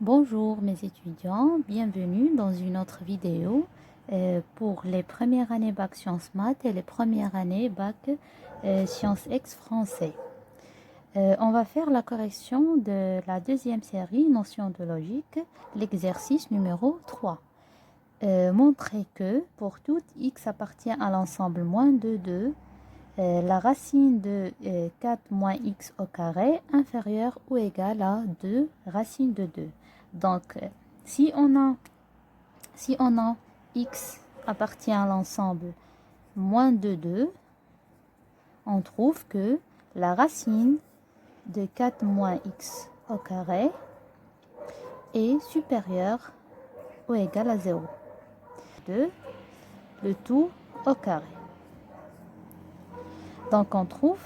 Bonjour mes étudiants, bienvenue dans une autre vidéo pour les premières années bac sciences maths et les premières années bac sciences ex français. On va faire la correction de la deuxième série, notion de logique, l'exercice numéro 3. Montrer que pour tout x appartient à l'ensemble moins de 2, la racine de 4 moins x au carré inférieure ou égale à 2 racine de 2. Donc, si on a x appartient à l'ensemble moins de 2, on trouve que la racine de 4 moins x au carré est supérieure ou égale à 0. 2, le tout au carré. Donc, on trouve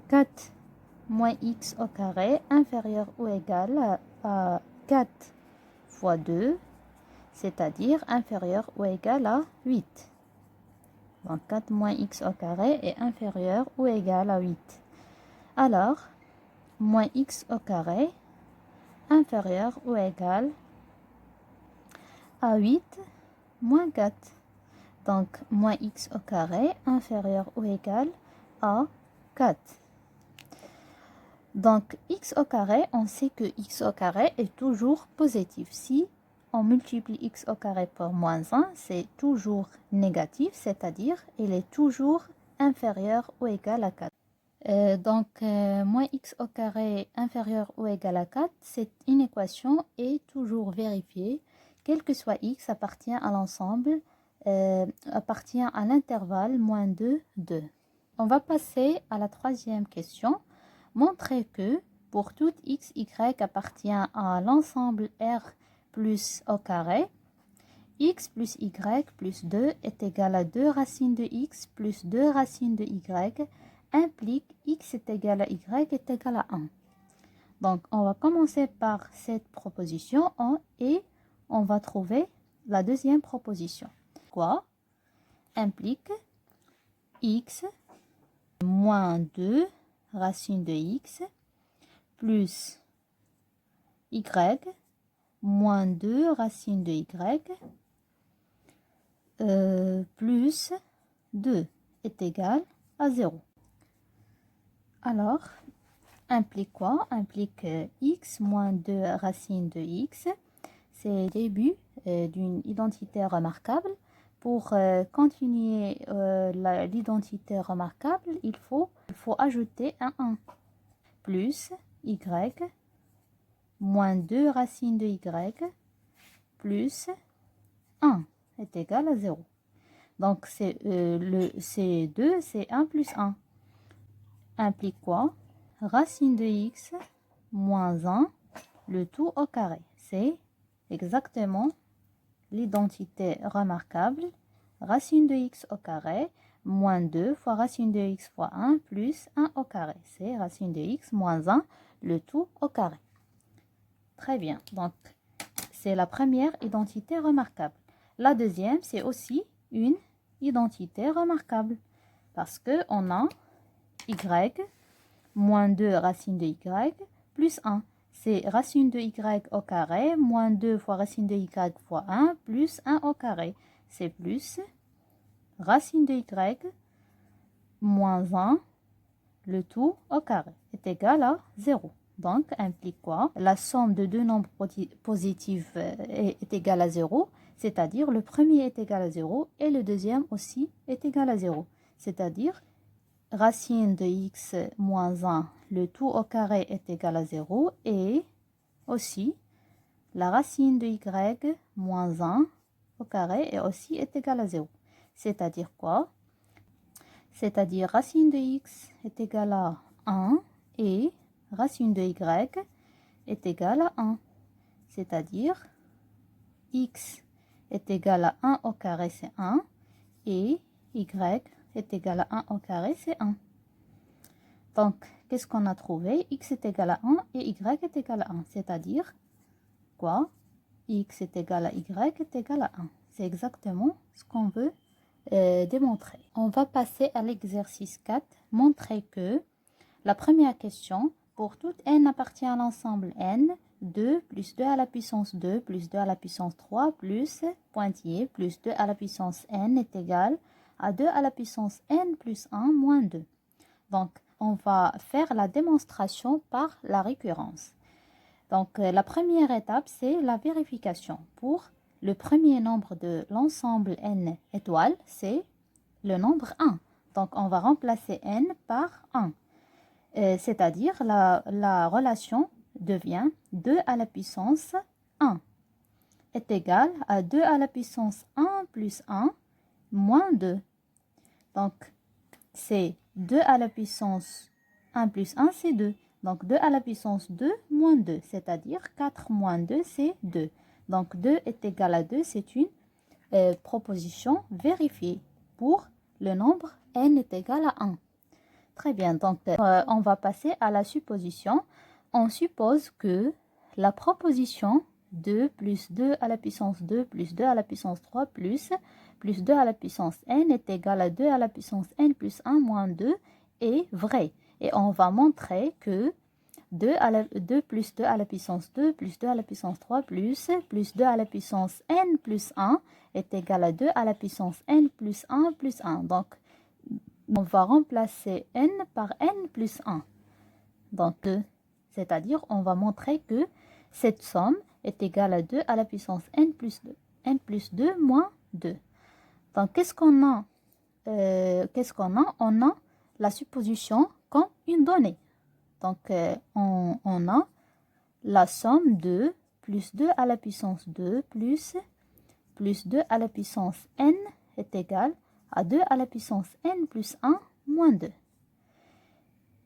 4 moins x au carré inférieur ou égal à 4 fois 2, c'est-à-dire inférieur ou égal à 8. Donc 4 moins x au carré est inférieur ou égal à 8. Alors, moins x au carré inférieur ou égal à 8 moins 4. Donc, moins x au carré inférieur ou égal à 4. Donc, x au carré, on sait que x au carré est toujours positif. Si on multiplie x au carré par moins 1, c'est toujours négatif, c'est-à-dire il est toujours inférieur ou égal à 4. Moins x au carré inférieur ou égal à 4, cette inéquation est toujours vérifiée, quel que soit x appartient à l'ensemble, appartient à l'intervalle moins 2, 2. On va passer à la troisième question. Montrer que pour tout x, y appartient à l'ensemble R plus au carré, x plus y plus 2 est égal à 2 racines de x plus 2 racines de y implique x est égal à y est égal à 1. Donc, on va commencer par cette proposition et on va trouver la deuxième proposition. Quoi implique x moins 2 racine de x plus y moins 2 racine de y plus 2 est égal à 0. Alors, implique quoi? Implique x moins 2 racine de x. C'est le début d'une identité remarquable. Pour continuer l'identité remarquable, il faut ajouter un 1 plus y moins 2 racines de y plus 1 est égal à 0. Donc, C2, c'est 1 plus 1. Implique quoi? Racine de x moins 1, le tout au carré. C'est exactement l'identité remarquable. Racine de x au carré moins 2 fois racine de x fois 1 plus 1 au carré. C'est racine de x moins 1, le tout au carré. Très bien. Donc, c'est la première identité remarquable. La deuxième, c'est aussi une identité remarquable. Parce qu'on a y moins 2 racine de y plus 1. C'est racine de y au carré moins 2 fois racine de y fois 1 plus 1 au carré. C'est plus racine de y moins 1, le tout au carré, est égal à 0. Donc, implique quoi? La somme de deux nombres positifs est égale à 0, c'est-à-dire le premier est égal à 0 et le deuxième aussi est égal à 0. C'est-à-dire, racine de x moins 1, le tout au carré est égal à 0 et aussi la racine de y moins 1 au carré est égal à 0. C'est-à-dire quoi? C'est-à-dire racine de x est égale à 1 et racine de y est égale à 1. C'est-à-dire x est égal à 1 au carré, c'est 1, et y est égal à 1 au carré, c'est 1. Donc, qu'est-ce qu'on a trouvé? X est égal à 1 et y est égal à 1. C'est-à-dire quoi? X est égal à y est égal à 1. C'est exactement ce qu'on veut démontrer. On va passer à l'exercice 4. Montrer que la première question, pour toute n appartient à l'ensemble n, 2 plus 2 à la puissance 2 plus 2 à la puissance 3 plus pointillé plus 2 à la puissance n est égal à 2 à la puissance n plus 1 moins 2. Donc, on va faire la démonstration par la récurrence. Donc, la première étape, c'est la vérification. Pour le premier nombre de l'ensemble n étoiles, c'est le nombre 1. Donc, on va remplacer n par 1. C'est-à-dire, la relation devient 2 à la puissance 1 est égal à 2 à la puissance 1 plus 1 moins 2. Donc, c'est 2 à la puissance 1 plus 1, c'est 2. Donc, 2 à la puissance 2 moins 2, c'est-à-dire 4 moins 2, c'est 2. Donc, 2 est égal à 2, c'est une proposition vérifiée pour le nombre n est égal à 1. Très bien, donc on va passer à la supposition. On suppose que la proposition 2 plus 2 à la puissance 2 plus 2 à la puissance 3 plus 2 à la puissance n est égal à 2 à la puissance n plus 1 moins 2 est vraie. Et on va montrer que 2 plus 2 à la puissance 2 plus 2 à la puissance 3 plus 2 à la puissance n plus 1 est égal à 2 à la puissance n plus 1 plus 1. Donc, on va remplacer n par n plus 1. Donc, 2. C'est-à-dire, on va montrer que cette somme est égale à 2 à la puissance n plus 2. n plus 2 moins 2. Donc, qu'est-ce qu'on a? On a la supposition comme une donnée. Donc, on a la somme de plus 2 à la puissance 2 plus 2 à la puissance n est égale à 2 à la puissance n plus 1 moins 2.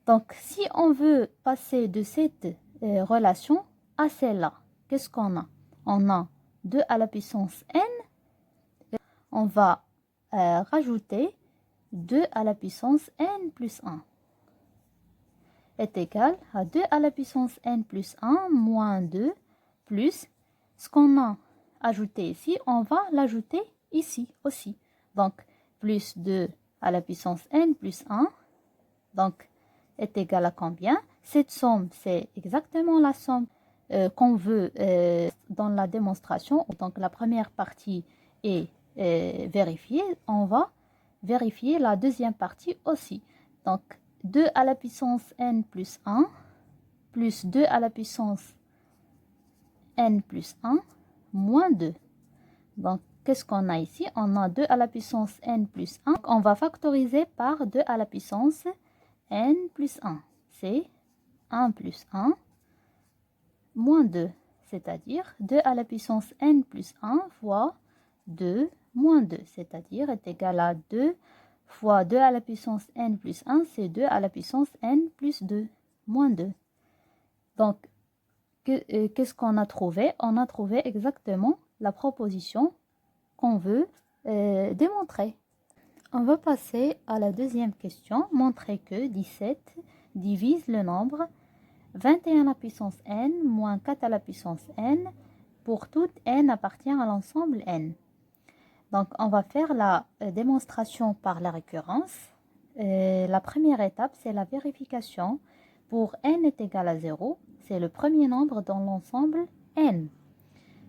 Donc, si on veut passer de cette relation à celle-là, qu'est-ce qu'on a? On a 2 à la puissance n. On va rajouter 2 à la puissance n plus 1 est égal à 2 à la puissance n plus 1 moins 2 plus ce qu'on a ajouté ici, on va l'ajouter ici aussi. Donc, plus 2 à la puissance n plus 1, donc, est égal à combien? Cette somme, c'est exactement la somme qu'on veut dans la démonstration. Donc, la première partie est vérifiée. On va vérifier la deuxième partie aussi. Donc, 2 à la puissance n plus 1 plus 2 à la puissance n plus 1 moins 2. Donc, qu'est-ce qu'on a ici? On a 2 à la puissance n plus 1. Donc, on va factoriser par 2 à la puissance n plus 1. C'est 1 plus 1 moins 2. C'est-à-dire 2 à la puissance n plus 1 fois 2 moins 2. C'est-à-dire est égal à 2 fois 2 à la puissance n plus 1, c'est 2 à la puissance n plus 2, moins 2. Donc, qu'est-ce qu'on a trouvé? On a trouvé exactement la proposition qu'on veut démontrer. On va passer à la deuxième question. Montrer que 17 divise le nombre 21 à la puissance n moins 4 à la puissance n pour toute n appartient à l'ensemble n. Donc, on va faire la démonstration par la récurrence. La première étape, c'est la vérification. Pour n est égal à 0, c'est le premier nombre dans l'ensemble n.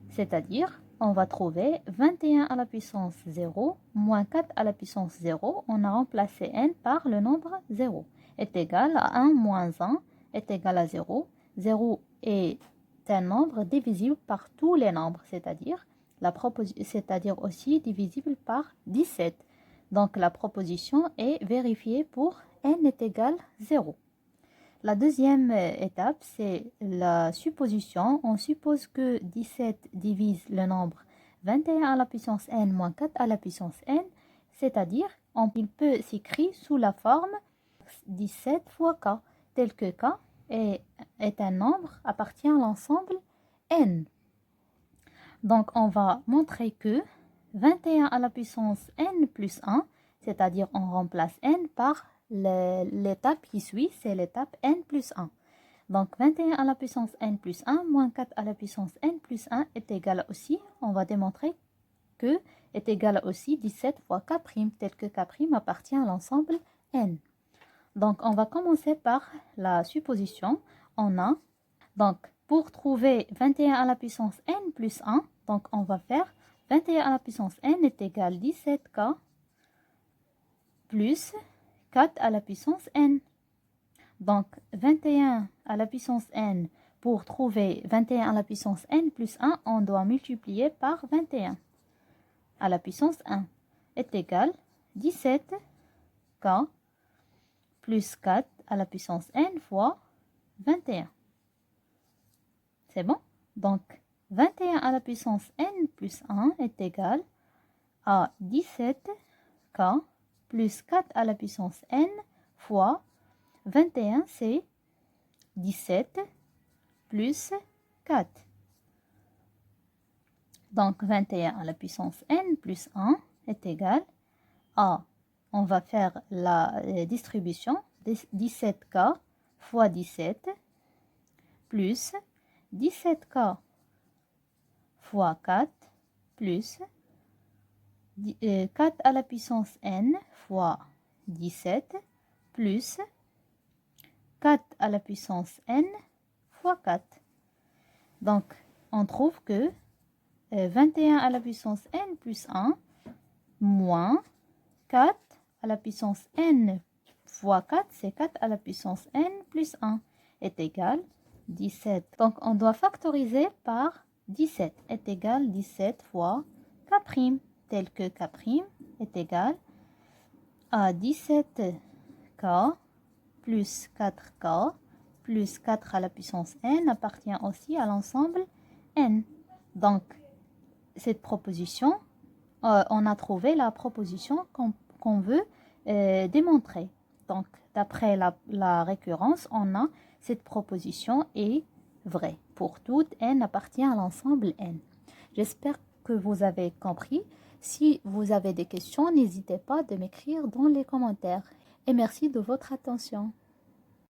C'est-à-dire, on va trouver 21 à la puissance 0 moins 4 à la puissance 0. On a remplacé n par le nombre 0. Est égal à 1 moins 1 est égal à 0. 0 est un nombre divisible par tous les nombres, c'est-à-dire aussi divisible par 17. Donc, la proposition est vérifiée pour n est égal à 0. La deuxième étape, c'est la supposition. On suppose que 17 divise le nombre 21 à la puissance n moins 4 à la puissance n, c'est-à-dire il peut s'écrire sous la forme 17 fois k, tel que k est un nombre appartient à l'ensemble n. Donc, on va montrer que 21 à la puissance n plus 1, c'est-à-dire on remplace n par l'étape qui suit, c'est l'étape n plus 1. Donc, 21 à la puissance n plus 1 moins 4 à la puissance n plus 1 est égal aussi, on va démontrer que est égal aussi 17 fois k', tel que k' appartient à l'ensemble n. Donc, on va commencer par la supposition. On a, donc, Pour trouver 21 à la puissance n plus 1, donc on va faire 21 à la puissance n est égal à 17k plus 4 à la puissance n. Donc 21 à la puissance n, pour trouver 21 à la puissance n plus 1, on doit multiplier par 21 à la puissance 1 est égal à 17k plus 4 à la puissance n fois 21. C'est bon? Donc 21 à la puissance n plus 1 est égal à 17k plus 4 à la puissance n fois 21, c'est 17 plus 4. Donc 21 à la puissance n plus 1 est égal à, on va faire la distribution, 17k fois 17 plus 17k fois 4 plus 4 à la puissance n fois 17 plus 4 à la puissance n fois 4. Donc, on trouve que 21 à la puissance n plus 1 moins 4 à la puissance n fois 4, c'est 4 à la puissance n plus 1 est égal à 17. Donc, on doit factoriser par 17 est égal à 17 fois k', tel que k' est égal à 17k plus 4k plus 4 à la puissance n appartient aussi à l'ensemble n. Donc, cette proposition, on a trouvé la proposition qu'on veut démontrer. Donc, d'après la récurrence, on a cette proposition est vraie. Pour tout n appartient à l'ensemble n. J'espère que vous avez compris. Si vous avez des questions, n'hésitez pas de m'écrire dans les commentaires. Et merci de votre attention.